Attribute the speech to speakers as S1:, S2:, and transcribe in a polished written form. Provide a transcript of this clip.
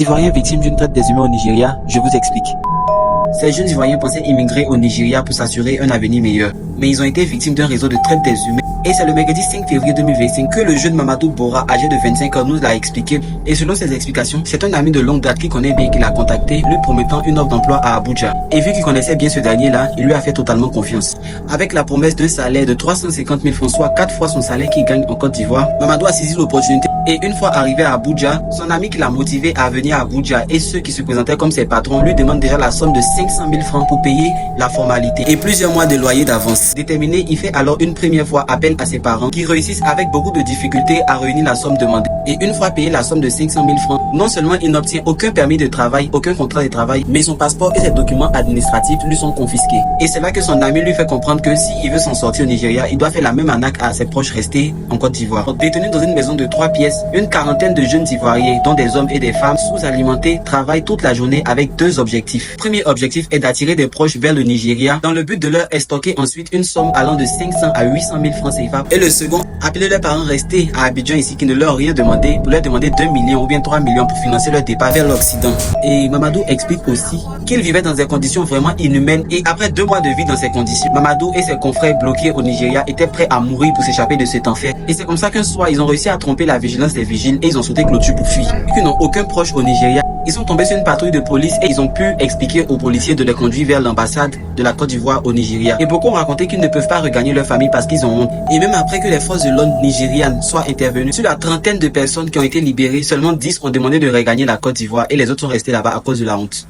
S1: Ivoiriens victimes d'une traite des humains au Nigeria, je vous explique. Ces jeunes Ivoiriens pensaient immigrer au Nigeria pour s'assurer un avenir meilleur, mais ils ont été victimes d'un réseau de traite des humains. Et c'est le mercredi 5 février 2025 que le jeune Mamadou Bora, âgé de 25 ans, nous l'a expliqué. Et selon ses explications, c'est un ami de longue date qui connaît bien qui l'a contacté, lui promettant une offre d'emploi à Abuja. Et vu qu'il connaissait bien ce dernier-là, il lui a fait totalement confiance. Avec la promesse d'un salaire de 350 000 francs, soit 4 fois son salaire qu'il gagne en Côte d'Ivoire, Mamadou a saisi l'opportunité. Et une fois arrivé à Abuja, son ami qui l'a motivé à venir à Abuja et ceux qui se présentaient comme ses patrons lui demandent déjà la somme de 500 000 francs pour payer la formalité et plusieurs mois de loyer d'avance. Déterminé, il fait alors une première fois appel à ses parents qui réussissent avec beaucoup de difficultés à réunir la somme demandée. Et une fois payé la somme de 500 000 francs, non seulement il n'obtient aucun permis de travail, aucun contrat de travail, mais son passeport et ses documents administratifs lui sont confisqués. Et c'est là que son ami lui fait comprendre que s'il veut s'en sortir au Nigeria, il doit faire la même arnaque à ses proches restés en Côte d'Ivoire. Détenus dans une maison de 3 pièces, une quarantaine de jeunes Ivoiriens, dont des hommes et des femmes sous-alimentés, travaillent toute la journée avec 2 objectifs. Le premier objectif est d'attirer des proches vers le Nigeria dans le but de leur stocker ensuite une somme allant de 500 à 800 000 francs CFA. Et le second, appeler leurs parents restés à Abidjan ici qui ne leur ont rien demandé pour leur demander 2 millions ou bien 3 millions pour financer leur départ vers l'Occident. Et Mamadou explique aussi qu'il vivait dans des conditions vraiment inhumaines et après 2 mois de vie dans ces conditions, Mamadou et ses confrères bloqués au Nigeria étaient prêts à mourir pour s'échapper de cet enfer. Et c'est comme ça qu'un soir, ils ont réussi à tromper la vigilance des vigiles et ils ont sauté clôture pour fuir. Vu qu'ils n'ont aucun proche au Nigeria, ils sont tombés sur une patrouille de police et ils ont pu expliquer aux policiers de les conduire vers l'ambassade de la Côte d'Ivoire au Nigeria. Et beaucoup ont raconté qu'ils ne peuvent pas regagner leur famille parce qu'ils ont honte. Et même après que les forces de l'ordre nigérianes soient intervenues, sur la trentaine de personnes qui ont été libérées, seulement 10 ont demandé de regagner la Côte d'Ivoire et les autres sont restés là-bas à cause de la honte.